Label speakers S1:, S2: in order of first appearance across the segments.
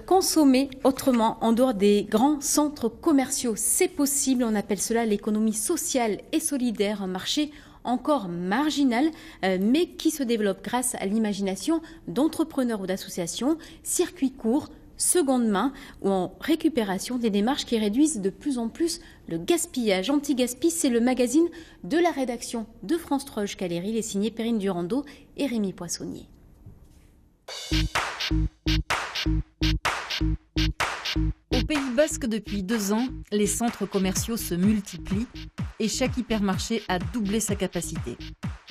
S1: Consommer autrement en dehors des grands centres commerciaux. C'est possible, on appelle cela l'économie sociale et solidaire, un marché encore marginal, mais qui se développe grâce à l'imagination d'entrepreneurs ou d'associations, circuits courts, seconde main ou en récupération, des démarches qui réduisent de plus en plus le gaspillage. Anti-Gaspi, c'est le magazine de la rédaction de France 3 jusqu'à Léry. Il est signé Perrine Durando et Rémi Poissonnier.
S2: Au Pays Basque, depuis 2 ans, les centres commerciaux se multiplient et chaque hypermarché a doublé sa capacité.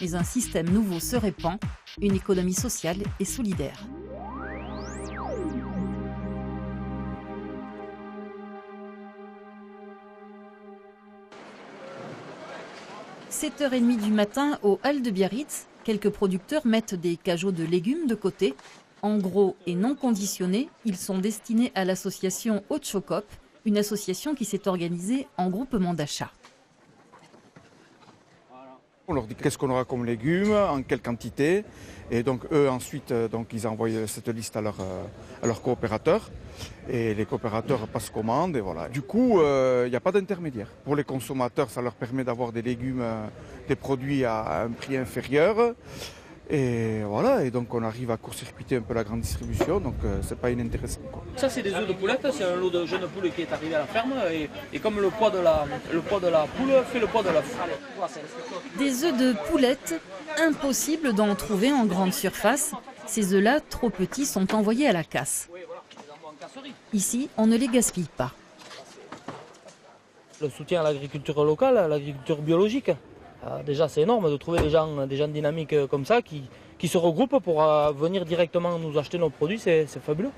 S2: Mais un système nouveau se répand, une économie sociale et solidaire. « 7h30 du matin, aux Halles de Biarritz, quelques producteurs mettent des cajots de légumes de côté. En gros et non conditionnés, ils sont destinés à l'association Haute-Chocop, une association qui s'est organisée en groupement d'achat.
S3: On leur dit qu'est-ce qu'on aura comme légumes, en quelle quantité. Et donc eux ensuite ils envoient cette liste à leurs coopérateurs. Et les coopérateurs passent commande et voilà. Du coup, il n'y a pas d'intermédiaire. Pour les consommateurs, ça leur permet d'avoir des légumes, des produits à un prix inférieur. Et voilà, et donc on arrive à court-circuiter un peu la grande distribution, donc c'est pas inintéressant, quoi.
S4: Ça c'est des œufs de poulette, c'est un lot de jeunes poules qui est arrivé à la ferme et comme le poids de la poule fait le poids de l'œuf.
S2: Des œufs de poulette, impossible d'en trouver en grande surface. Ces œufs-là, trop petits, sont envoyés à la casse. Ici, on ne les gaspille pas.
S4: Le soutien à l'agriculture locale, à l'agriculture biologique. Déjà c'est énorme de trouver des gens dynamiques comme ça qui se regroupent pour venir directement nous acheter nos produits, c'est fabuleux.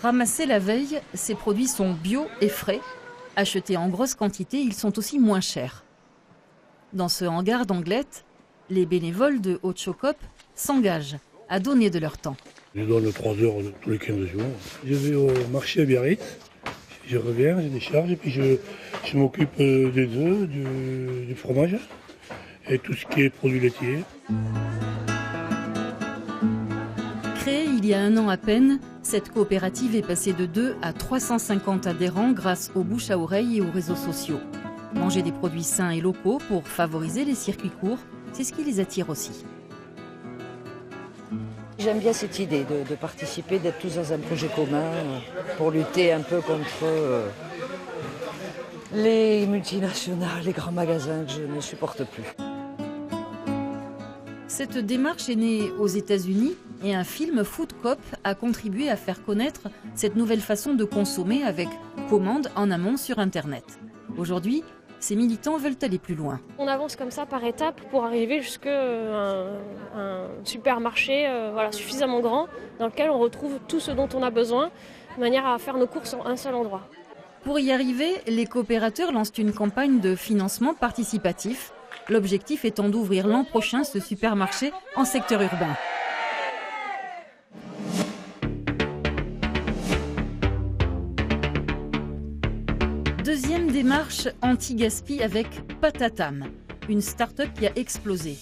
S2: Ramassés la veille, ces produits sont bio et frais. Achetés en grosse quantité, ils sont aussi moins chers. Dans ce hangar d'Anglette, les bénévoles de Haute-Chocop s'engagent à donner de leur temps.
S5: Je donne 3 heures tous les 15 jours. Je vais au marché à Biarritz. Je reviens, je décharge et puis je m'occupe des œufs, du fromage et tout ce qui est produits laitiers.
S2: Créée il y a 1 an à peine, cette coopérative est passée de 2 à 350 adhérents grâce aux bouche à oreille et aux réseaux sociaux. Manger des produits sains et locaux pour favoriser les circuits courts, c'est ce qui les attire aussi.
S6: J'aime bien cette idée de participer, d'être tous dans un projet commun pour lutter un peu contre les multinationales, les grands magasins que je ne supporte plus.
S2: Cette démarche est née aux États-Unis et un film Food Coop a contribué à faire connaître cette nouvelle façon de consommer avec commande en amont sur Internet. Aujourd'hui, ces militants veulent aller plus loin.
S7: On avance comme ça par étapes pour arriver jusqu'à un supermarché suffisamment grand dans lequel on retrouve tout ce dont on a besoin de manière à faire nos courses en un seul endroit.
S2: Pour y arriver, les coopérateurs lancent une campagne de financement participatif. L'objectif étant d'ouvrir l'an prochain ce supermarché en secteur urbain. Deuxième démarche anti-gaspi avec Patatam, une start-up qui a explosé.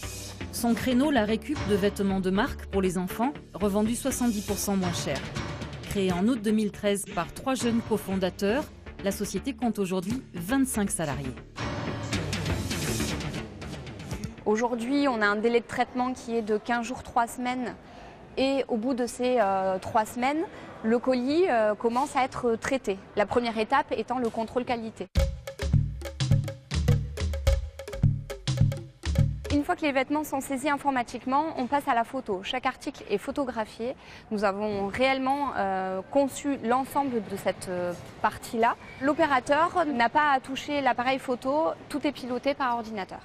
S2: Son créneau, la récup de vêtements de marque pour les enfants, revendu 70% moins cher. Créée en août 2013 par 3 jeunes cofondateurs, la société compte aujourd'hui 25 salariés.
S8: Aujourd'hui, on a un délai de traitement qui est de 15 jours, 3 semaines. Et au bout de ces 3 semaines, le colis commence à être traité. La première étape étant le contrôle qualité. Une fois que les vêtements sont saisis informatiquement, on passe à la photo. Chaque article est photographié. Nous avons réellement conçu l'ensemble de cette partie-là. L'opérateur n'a pas à toucher l'appareil photo, tout est piloté par ordinateur.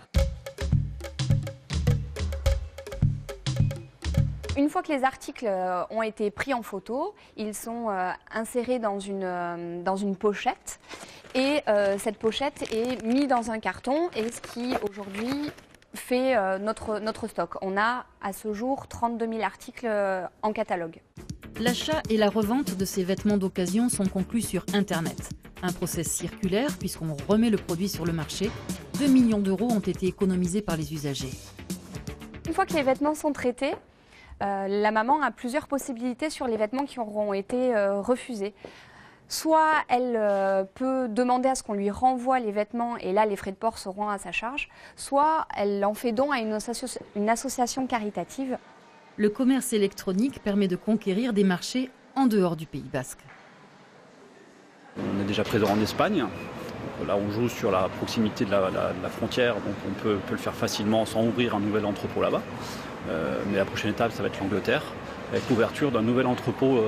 S8: Une fois que les articles ont été pris en photo, ils sont insérés dans une pochette et cette pochette est mise dans un carton et ce qui aujourd'hui fait notre stock. On a à ce jour 32 000 articles en catalogue.
S2: L'achat et la revente de ces vêtements d'occasion sont conclus sur Internet. Un process circulaire puisqu'on remet le produit sur le marché. 2 millions d'euros ont été économisés par les usagers.
S8: Une fois que les vêtements sont traités, la maman a plusieurs possibilités sur les vêtements qui auront été refusés. Soit elle peut demander à ce qu'on lui renvoie les vêtements et là les frais de port seront à sa charge, soit elle en fait don à une association caritative.
S2: Le commerce électronique permet de conquérir des marchés en dehors du Pays Basque.
S9: On est déjà présent en Espagne. Là, on joue sur la proximité de la frontière, donc on peut le faire facilement sans ouvrir un nouvel entrepôt là-bas. Mais la prochaine étape, ça va être l'Angleterre, avec l'ouverture d'un nouvel entrepôt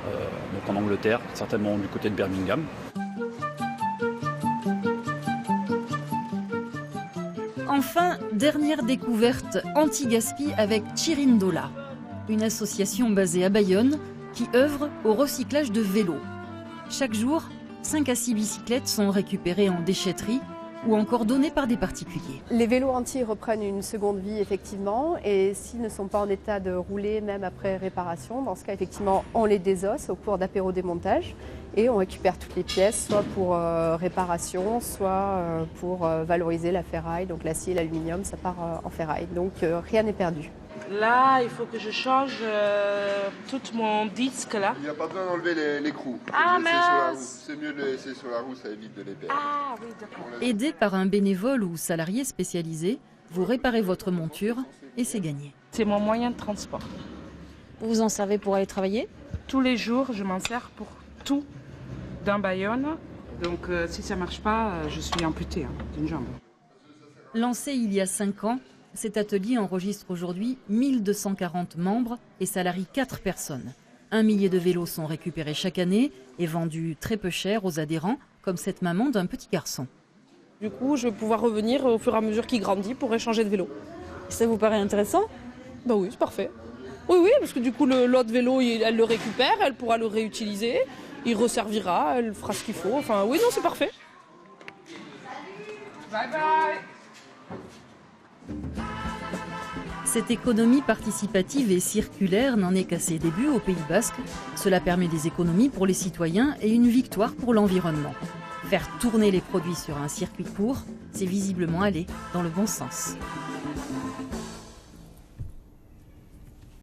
S9: donc en Angleterre, certainement du côté de Birmingham.
S2: Enfin, dernière découverte anti-gaspi avec Chirindola, une association basée à Bayonne qui œuvre au recyclage de vélos. Chaque jour, 5 à 6 bicyclettes sont récupérées en déchetterie ou encore données par des particuliers.
S10: Les vélos entiers reprennent une seconde vie effectivement et s'ils ne sont pas en état de rouler même après réparation, dans ce cas effectivement on les désosse au cours d'apéro-démontage et on récupère toutes les pièces soit pour réparation, soit pour valoriser la ferraille, donc l'acier et l'aluminium ça part en ferraille, donc rien n'est perdu.
S11: Là, il faut que je change tout mon disque là.
S12: Il n'y a pas besoin d'enlever l'écrou.
S11: Ah mince!
S12: C'est mieux de le laisser sur la roue, ça évite de les perdre.
S11: Ah oui, d'accord.
S2: Aidé par un bénévole ou salarié spécialisé, vous réparez votre monture et c'est gagné.
S11: C'est mon moyen de transport.
S2: Vous vous en servez pour aller travailler?
S11: Tous les jours, je m'en sers pour tout dans Bayonne. Donc si ça ne marche pas, je suis amputée d'une jambe.
S2: Lancé il y a 5 ans, cet atelier enregistre aujourd'hui 1240 membres et salarie 4 personnes. 1 millier de vélos sont récupérés chaque année et vendus très peu cher aux adhérents, comme cette maman d'un petit garçon.
S13: Du coup, je vais pouvoir revenir au fur et à mesure qu'il grandit pour échanger de vélo. Ça vous paraît intéressant? Bah oui, c'est parfait. Oui, parce que du coup, l'autre vélo, elle le récupère, elle pourra le réutiliser, il resservira, elle fera ce qu'il faut. Enfin, oui, non, c'est parfait.
S11: Bye bye!
S2: Cette économie participative et circulaire n'en est qu'à ses débuts au Pays Basque. Cela permet des économies pour les citoyens et une victoire pour l'environnement. Faire tourner les produits sur un circuit court, c'est visiblement aller dans le bon sens.